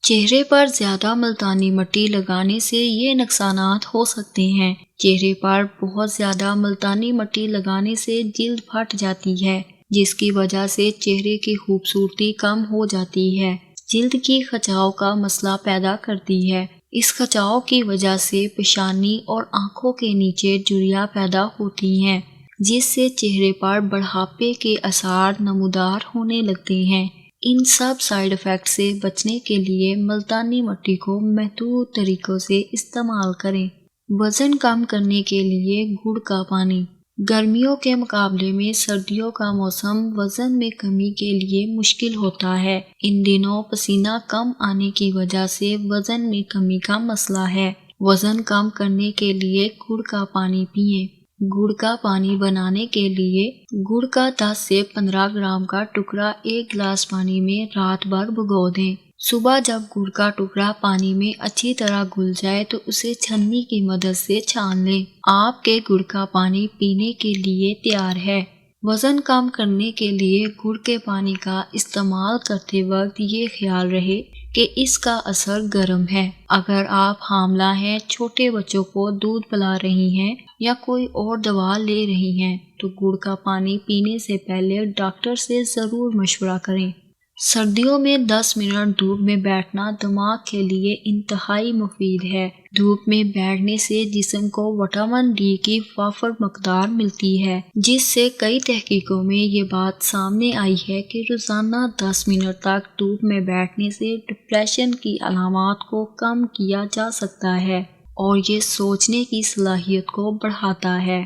چہرے پر زیادہ ملتانی مٹی لگانے سے یہ نقصانات ہو سکتے ہیں۔ چہرے پر بہت زیادہ ملتانی مٹی لگانے سے جلد پھٹ جاتی ہے، جس کی وجہ سے چہرے کی خوبصورتی کم ہو جاتی ہے۔ جلد کی کھچاؤ کا مسئلہ پیدا کرتی ہے۔ اس کھچاؤ کی وجہ سے پیشانی اور آنکھوں کے نیچے جھریاں پیدا ہوتی ہیں، جس سے چہرے پر بڑھاپے کے آثار نمودار ہونے لگتے ہیں۔ ان سب سائیڈ ایفیکٹ سے بچنے کے لیے ملتانی مٹی کو محدود طریقوں سے استعمال کریں۔ وزن کم کرنے کے لیے گڑ کا پانی۔ گرمیوں کے مقابلے میں سردیوں کا موسم وزن میں کمی کے لیے مشکل ہوتا ہے۔ ان دنوں پسینہ کم آنے کی وجہ سے وزن میں کمی کا مسئلہ ہے۔ وزن کم کرنے کے لیے گڑ کا پانی پئیں۔ گڑ کا پانی بنانے کے لیے گڑ کا 10 سے 15 گرام کا ٹکڑا ایک گلاس پانی میں رات بھر بھگو دیں۔ صبح جب گڑ کا ٹکڑا پانی میں اچھی طرح گھل جائے تو اسے چھننی کی مدد سے چھان لیں۔ آپ کے گڑ کا پانی پینے کے لیے تیار ہے۔ وزن کم کرنے کے لیے گڑ کے پانی کا استعمال کرتے وقت یہ خیال رہے کہ اس کا اثر گرم ہے۔ اگر آپ حاملہ ہیں، چھوٹے بچوں کو دودھ پلا رہی ہیں یا کوئی اور دوا لے رہی ہیں تو گڑ کا پانی پینے سے پہلے ڈاکٹر سے ضرور مشورہ کریں۔ سردیوں میں 10 منٹ دھوپ میں بیٹھنا دماغ کے لیے انتہائی مفید ہے۔ دھوپ میں بیٹھنے سے جسم کو وٹامن ڈی کی وافر مقدار ملتی ہے، جس سے کئی تحقیقوں میں یہ بات سامنے آئی ہے کہ روزانہ 10 منٹ تک دھوپ میں بیٹھنے سے ڈپریشن کی علامات کو کم کیا جا سکتا ہے اور یہ سوچنے کی صلاحیت کو بڑھاتا ہے۔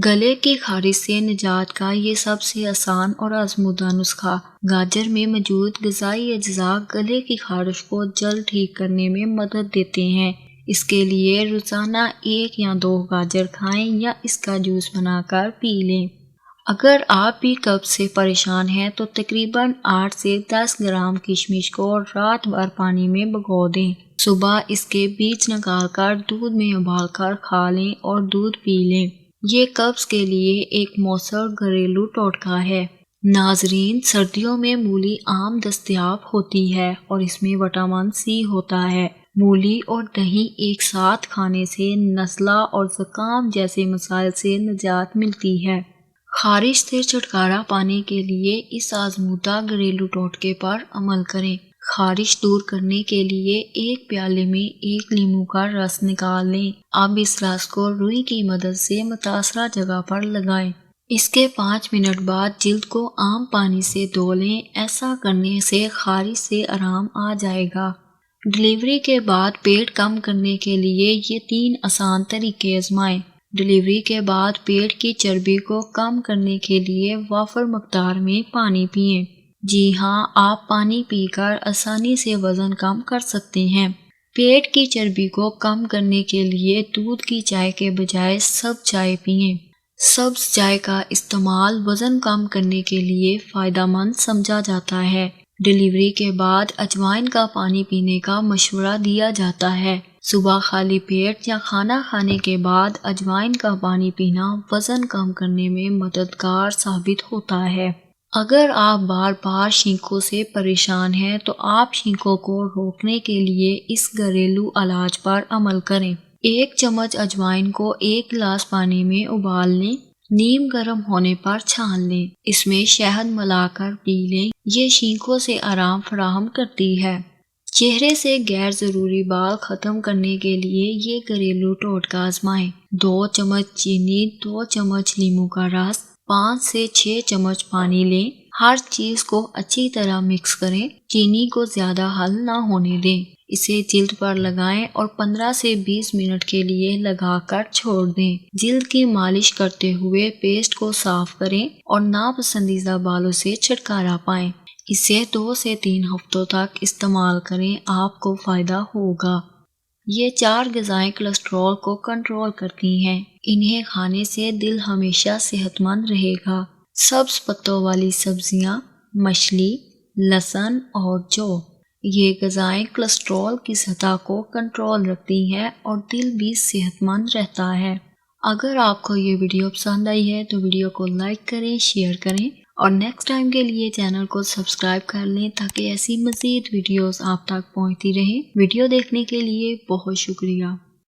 گلے کی خارش سے نجات کا یہ سب سے آسان اور آزمودہ نسخہ۔ گاجر میں موجود غذائی اجزاء گلے کی خارش کو جلد ٹھیک کرنے میں مدد دیتے ہیں۔ اس کے لیے روزانہ 1 یا 2 گاجر کھائیں یا اس کا جوس بنا کر پی لیں۔ اگر آپ بھی قبض سے پریشان ہیں تو تقریباً 8 سے 10 گرام کشمش کو رات بھر پانی میں بھگو دیں۔ صبح اس کے بیج نکال کر دودھ میں ابال کر کھا لیں اور دودھ پی لیں۔ یہ قبض کے لیے ایک مؤثر گھریلو ٹوٹکا ہے۔ ناظرین، سردیوں میں مولی عام دستیاب ہوتی ہے اور اس میں وٹامن سی ہوتا ہے۔ مولی اور دہی ایک ساتھ کھانے سے نزلہ اور زکام جیسے مسائل سے نجات ملتی ہے۔ خارش سے چھٹکارا پانے کے لیے اس آزمودہ گھریلو ٹوٹکے پر عمل کریں۔ خارش دور کرنے کے لیے ایک پیالے میں 1 لیموں کا رس نکال لیں۔ اب اس رس کو روئی کی مدد سے متاثرہ جگہ پر لگائیں۔ اس کے 5 منٹ بعد جلد کو عام پانی سے دھو لیں۔ ایسا کرنے سے خارش سے آرام آ جائے گا۔ ڈلیوری کے بعد پیٹ کم کرنے کے لیے یہ 3 آسان طریقے آزمائیں۔ ڈلیوری کے بعد پیٹ کی چربی کو کم کرنے کے لیے وافر مقدار میں پانی پئیں۔ جی ہاں، آپ پانی پی کر آسانی سے وزن کم کر سکتے ہیں۔ پیٹ کی چربی کو کم کرنے کے لیے دودھ کی چائے کے بجائے سبز چائے پئیں۔ سبز چائے کا استعمال وزن کم کرنے کے لیے فائدہ مند سمجھا جاتا ہے۔ ڈلیوری کے بعد اجوائن کا پانی پینے کا مشورہ دیا جاتا ہے۔ صبح خالی پیٹ یا کھانا کھانے کے بعد اجوائن کا پانی پینا وزن کم کرنے میں مددگار ثابت ہوتا ہے۔ اگر آپ بار بار چھینکوں سے پریشان ہیں تو آپ چھینکوں کو روکنے کے لیے اس گھریلو علاج پر عمل کریں۔ 1 چمچ اجوائن کو 1 گلاس پانی میں ابال لیں۔ نیم گرم ہونے پر چھان لیں۔ اس میں شہد ملا کر پی لیں۔ یہ چھینکوں سے آرام فراہم کرتی ہے۔ چہرے سے غیر ضروری بال ختم کرنے کے لیے یہ گھریلو ٹوٹکا آزمائیں۔ 2 چمچ چینی، 2 چمچ لیموں کا رس، 5 سے 6 چمچ پانی لیں۔ ہر چیز کو اچھی طرح مکس کریں۔ چینی کو زیادہ حل نہ ہونے دیں۔ اسے جلد پر لگائیں اور 15 سے 20 منٹ کے لیے لگا کر چھوڑ دیں۔ جلد کی مالش کرتے ہوئے پیسٹ کو صاف کریں اور ناپسندیدہ بالوں سے چھٹکارا پائیں۔ اسے 2 سے 3 ہفتوں تک استعمال کریں، آپ کو فائدہ ہوگا۔ یہ 4 غذائیں کولیسٹرول کو کنٹرول کرتی ہیں۔ انہیں کھانے سے دل ہمیشہ صحت مند رہے گا۔ سبز پتوں والی سبزیاں، مچھلی، لہسن اور جو۔ یہ غذائیں کولیسٹرول کی سطح کو کنٹرول رکھتی ہیں اور دل بھی صحت مند رہتا ہے۔ اگر آپ کو یہ ویڈیو پسند آئی ہے تو ویڈیو کو لائک کریں، شیئر کریں اور نیکسٹ ٹائم کے لیے چینل کو سبسکرائب کر لیں تاکہ ایسی مزید ویڈیوز آپ تک پہنچتی رہیں۔ ویڈیو دیکھنے کے لیے بہت شکریہ۔